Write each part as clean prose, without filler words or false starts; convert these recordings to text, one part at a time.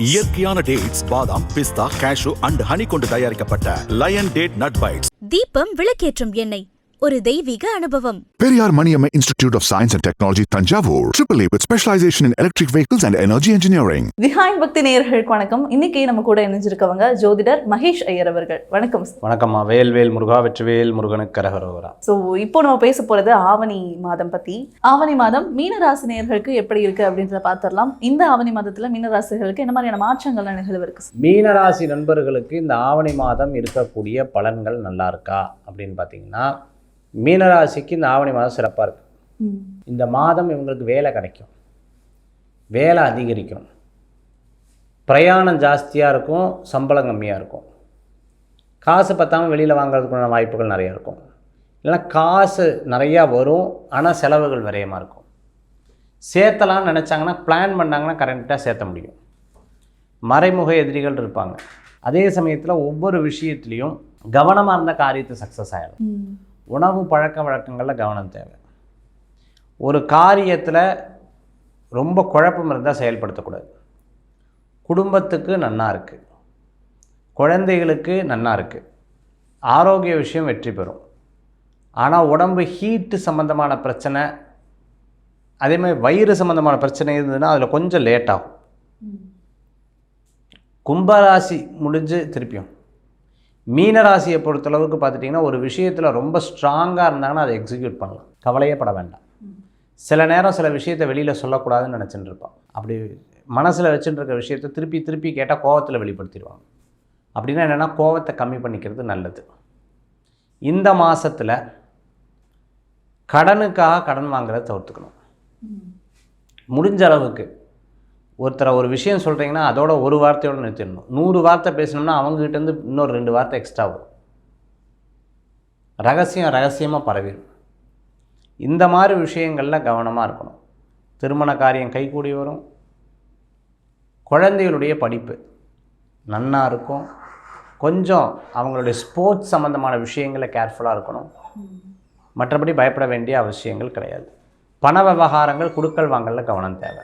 இயற்கையான டேட்ஸ், பாதாம், பிஸ்தா, cash and honey கொண்டு தயாரிக்கப்பட்ட லயன் டேட் நட் பைட்ஸ். தீபம் விளக்கேற்றும் எண்ணெய் ஒரு தெய்வீக அனுபவம். Periyar Maniamma Institute of Science and Technology, Tanjavur, AAA with specialization in electric vehicles and energy engineering. விஹாய் பக்தி நேயர்களுக்கு வணக்கம். இன்னைக்கு நம்ம கூட இணைஞ்சிருக்கவங்க ஜோதிடர் மகேஷ் ஐயர் அவர்கள். வணக்கம். வணக்கம்மா. வேல் முருகா, வெற்றிவேல் முருகனுக்கு கரகரோகரா. ஸோ இப்போ நம்ம பேச போறது ஆவணி மாதம் பத்தி. ஆவணி மாதம் மீனராசி நேயர்களுக்கு எப்படி இருக்கு அப்படின்றத பார்த்துடலாம். இந்த ஆவணி மாதத்துல மீனராசிகளுக்கு என்ன மாதிரியான மாற்றங்கள் நிகழ்வு இருக்கு? மீனராசி நண்பர்களுக்கு இந்த ஆவணி மாதம் இருக்கக்கூடிய பலன்கள் நல்லா இருக்கா அப்படின்னு பார்த்தீங்கன்னா, மீனராசிக்கு இந்த ஆவணி மாதம் சிறப்பாக இருக்குது. இந்த மாதம் இவங்களுக்கு வேலை கிடைக்கும், வேலை அதிகரிக்கும், பிரயாணம் ஜாஸ்தியாக இருக்கும், சம்பளம் கம்மியாக இருக்கும், காசு பத்தாமல் வெளியில் வாங்குறதுக்குள்ள வாய்ப்புகள் நிறையா இருக்கும். இல்லைனா காசு நிறையா வரும், ஆனால் செலவுகள் விரயமாக இருக்கும். சேர்த்தலான்னு நினச்சாங்கன்னா, பிளான் பண்ணாங்கன்னா கரெக்டாக சேர்த்த முடியும். மறைமுக எதிரிகள் இருப்பாங்க. அதே சமயத்தில் ஒவ்வொரு விஷயத்துலேயும் கவனமாக இருந்த காரியத்தை சக்ஸஸ் ஆகிடும். உணவு பழக்க வழக்கங்களில் கவனம் தேவை. ஒரு காரியத்தில் ரொம்ப குழப்பம் இருந்தால் செயல்படுத்தக்கூடாது. குடும்பத்துக்கு நன்னா இருக்குது, குழந்தைகளுக்கு நன்னா இருக்குது, ஆரோக்கிய விஷயம் வெற்றி பெறும். ஆனால் உடம்பு ஹீட்டு சம்மந்தமான பிரச்சனை, அதேமாதிரி வயிறு சம்மந்தமான பிரச்சனை இருந்ததுன்னா அதில் கொஞ்சம் லேட் ஆகும். கும்பராசி முடிஞ்சு திருப்பியும் மீனராசியை பொறுத்தளவுக்கு பார்த்துட்டிங்கன்னா, ஒரு விஷயத்தில் ரொம்ப ஸ்ட்ராங்காக இருந்தாங்கன்னா அதை எக்ஸிக்யூட் பண்ணலாம், கவலையே பட வேண்டாம். சில நேரம் சில விஷயத்தை வெளியில் சொல்லக்கூடாதுன்னு நினச்சிட்டு இருப்பான். அப்படி மனசில் வச்சுட்டு இருக்க விஷயத்தை திருப்பி கேட்டால் கோவத்தில் வெளிப்படுத்திடுவாங்க. அப்படின்னா என்னென்னா, கோவத்தை கம்மி பண்ணிக்கிறது நல்லது. இந்த மாதத்தில் கடனுக்காக கடன் வாங்குறத தவிர்த்துக்கணும். முடிஞ்ச அளவுக்கு ஒருத்தரை ஒரு விஷயம் சொல்கிறீங்கன்னா அதோட ஒரு வார்த்தையோடு நிறுத்திடணும். 100 வார்த்தை பேசணும்னா அவங்ககிட்டேருந்து இன்னொரு 2 வார்த்தை எக்ஸ்ட்ரா வரும். ரகசியமாக பரவிடும். இந்த மாதிரி விஷயங்களில் கவனமாக இருக்கணும். திருமண காரியம் கைகூடி வரும். குழந்தைகளுடைய படிப்பு நன்னா இருக்கும். கொஞ்சம் அவங்களுடைய ஸ்போர்ட்ஸ் சம்மந்தமான விஷயங்களில் கேர்ஃபுல்லாக இருக்கணும். மற்றபடி பயப்பட வேண்டிய அவசியங்கள் கிடையாது. பண விவகாரங்கள், குடுக்கல் வாங்கலில் கவனம் தேவை.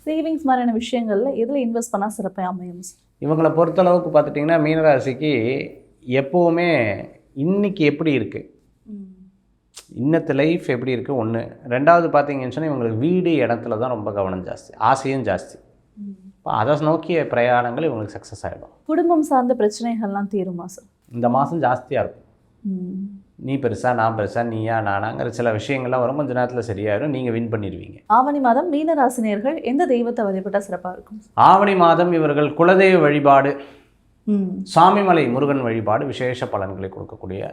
சேவிங்ஸ் மாதிரியான விஷயங்கள்ல எதில் இன்வெஸ்ட் பண்ணால் சிறப்பாக அமையும்? இவங்களை பொறுத்தளவுக்கு பார்த்துட்டிங்கன்னா, மீனராசிக்கு எப்போவுமே இன்றைக்கி எப்படி இருக்குது, இன்னத்து லைஃப் எப்படி இருக்குது ஒன்று. ரெண்டாவது பார்த்தீங்கன்னு சொன்னால், இவங்களுக்கு வீடு இடத்துல தான் ரொம்ப கவனம் ஜாஸ்தி, ஆசையும் ஜாஸ்தி. இப்போ அதை நோக்கிய பிரயாணங்கள் இவங்களுக்கு சக்ஸஸ் ஆகிடும். குடும்பம் சார்ந்த பிரச்சனைகள்லாம் தீருமா சார்? இந்த மாதம் ஜாஸ்தியாக இருக்கும். நீ பெருசா நான் பெருசா, நீயா நானாங்கிற சில விஷயங்கள்லாம் வரும். கொஞ்சம் நேரத்தில் சரியாயிடும், நீங்கள் வின் பண்ணிடுவீங்க. ஆவணி மாதம் மீனராசினியர்கள் எந்த தெய்வத்தை வழிபட்டால் சிறப்பாக இருக்கும்? ஆவணி மாதம் இவர்கள் குலதெய்வ வழிபாடு, சாமிமலை முருகன் வழிபாடு விசேஷ பலன்களை கொடுக்கக்கூடிய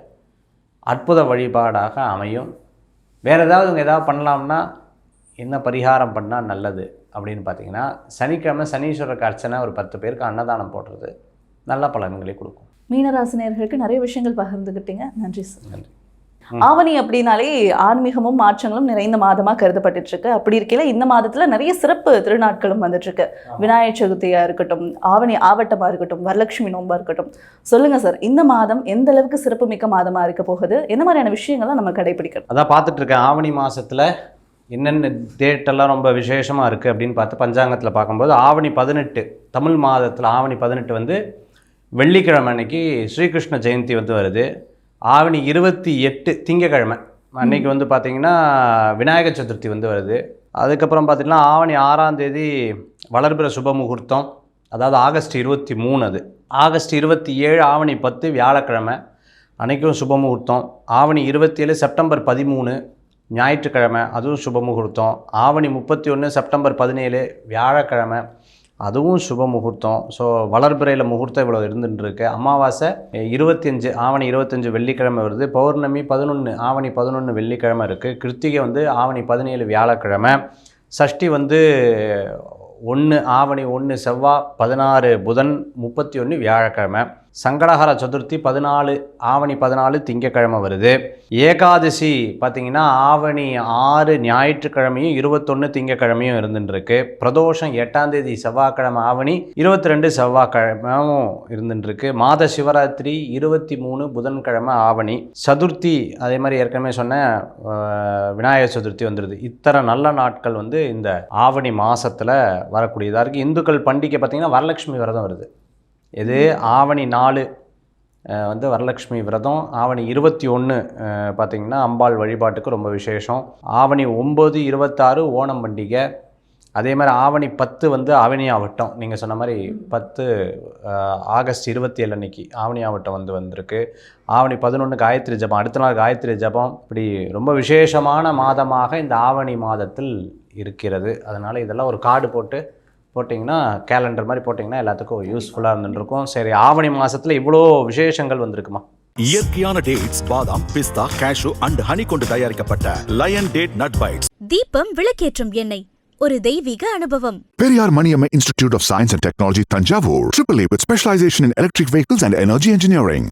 அற்புத வழிபாடாக அமையும். வேறு ஏதாவது பண்ணலாம்னா என்ன பரிகாரம் பண்ணால் நல்லது அப்படின்னு பார்த்தீங்கன்னா, சனிக்கிழமை சனீஸ்வரருக்கு அர்ச்சனை, ஒரு 10 பேருக்கு அன்னதானம் போடுறது நல்ல பலன்களை கொடுக்கும். மீனராசினியர்களுக்கு நிறைய விஷயங்கள் பகிர்ந்துக்கிட்டீங்க. நன்றி சார். நன்றி. ஆவணி அப்படின்னாலே ஆன்மீகமும் மாற்றங்களும் நிறைந்த மாதமாக கருதப்பட்டு இருக்கு. அப்படி இருக்கையில் இந்த மாதத்தில் நிறைய சிறப்பு திருநாட்களும் வந்துட்டு இருக்கு. விநாயகர் சதுர்த்தியாக இருக்கட்டும், ஆவணி ஆவட்டமாக இருக்கட்டும், வரலட்சுமி நோம்பாக இருக்கட்டும். சொல்லுங்க சார், இந்த மாதம் எந்த அளவுக்கு சிறப்பு மிக்க மாதமாக இருக்க போகுது? என்ன மாதிரியான விஷயங்களை நம்ம கடைபிடிக்கணும்? அதான் பார்த்துட்டு இருக்கேன். ஆவணி மாதத்தில் என்னென்ன டேட்டெல்லாம் ரொம்ப விசேஷமாக இருக்குது அப்படின்னு பார்த்து பஞ்சாங்கத்தில் பார்க்கும்போது, ஆவணி 18 தமிழ் மாதத்தில் ஆவணி 18 வந்து வெள்ளிக்கிழமை அன்னைக்கு ஸ்ரீகிருஷ்ண ஜெயந்தி வந்து வருது. ஆவணி 28 திங்கக்கிழமை அன்னைக்கு வந்து பார்த்திங்கன்னா விநாயகர் சதுர்த்தி வந்து வருது. அதுக்கப்புறம் பார்த்திங்கன்னா ஆவணி 6ஆம் தேதி வளர்பிற சுப முகூர்த்தம், அதாவது ஆகஸ்ட் 23. அது ஆகஸ்ட் 27 ஆவணி 10 வியாழக்கிழமை, அன்றைக்கும் சுப முகூர்த்தம். ஆவணி 27 செப்டம்பர் 13 ஞாயிற்றுக்கிழமை, அதுவும் சுப முகூர்த்தம். ஆவணி 31 செப்டம்பர் 17 வியாழக்கிழமை, அதுவும் சுப முகூர்த்தம். ஸோ வளர்பிறையில் முகூர்த்தம் இவ்வளோ இருந்துட்டுருக்கு. அமாவாசை 25 ஆவணி 25 வெள்ளிக்கிழமை வருது. பௌர்ணமி 11 ஆவணி 11 வெள்ளிக்கிழமை இருக்குது. கிருத்திகை வந்து ஆவணி 17 வியாழக்கிழமை. சஷ்டி வந்து 1 ஆவணி 1 செவ்வாய், 16 புதன், 31 வியாழக்கிழமை. சங்கடஹர சதுர்த்தி 14 ஆவணி 14 திங்கக்கிழமை வருது. ஏகாதசி பார்த்தீங்கன்னா ஆவணி 6 ஞாயிற்றுக்கிழமையும் 21 திங்கக்கிழமையும் இருந்துருக்கு. பிரதோஷம் 8ஆம் தேதி செவ்வாய்க்கிழமை ஆவணி 22 செவ்வாய்க்கிழமையும் இருந்துருக்கு. மாத சிவராத்திரி 23 புதன்கிழமை ஆவணி. சதுர்த்தி அதே மாதிரி ஏற்கனவே சொன்ன விநாயகர் சதுர்த்தி வந்துடுது. இத்தனை நல்ல நாட்கள் வந்து இந்த ஆவணி மாதத்தில் வரக்கூடியதாக இருக்குது. இந்துக்கள் பண்டிகை பார்த்திங்கன்னா வரலட்சுமி விரதம் வருது. இது ஆவணி 4 வந்து வரலட்சுமி விரதம். ஆவணி 21 பார்த்திங்கன்னா அம்பாள் வழிபாட்டுக்கு ரொம்ப விசேஷம். ஆவணி 9, 26 ஓணம் பண்டிகை. அதே மாதிரி ஆவணி 10 வந்து ஆவணி ஆவட்டம். நீங்கள் சொன்ன மாதிரி 10 ஆகஸ்ட் 27 அன்னைக்கு ஆவணி ஆவட்டம் வந்திருக்கு. ஆவணி 11 காயத்ரி ஜபம், அடுத்த நாள் காயத்ரி ஜபம். இப்படி ரொம்ப விசேஷமான மாதமாக இந்த ஆவணி மாதத்தில் இருக்கிறது. அதனால் இதெல்லாம் ஒரு கார்டு போட்டிங்கன்னா கேலண்டர் மாதிரி போட்டிங்கன்னா எல்லாத்துக்கும் யூஸ்ஃபுல்லாக இருந்துருக்கும். சரி, ஆவணி மாதத்தில் இவ்வளோ விசேஷங்கள் வந்திருக்குமா? இயற்கையான டேட்ஸ், பாதாம், பிஸ்தா, கேஷு அண்ட் ஹனி கொண்டு தயாரிக்கப்பட்ட லயன் டேட் நட் பைட்ஸ். தீபம் விளக்கேற்றும் எண்ணெய் ஒரு தெய்வீக அனுபவம். Periyar Maniamma Institute of Science and Technology, Tanjavur, AAA with specialization in electric vehicles and energy engineering.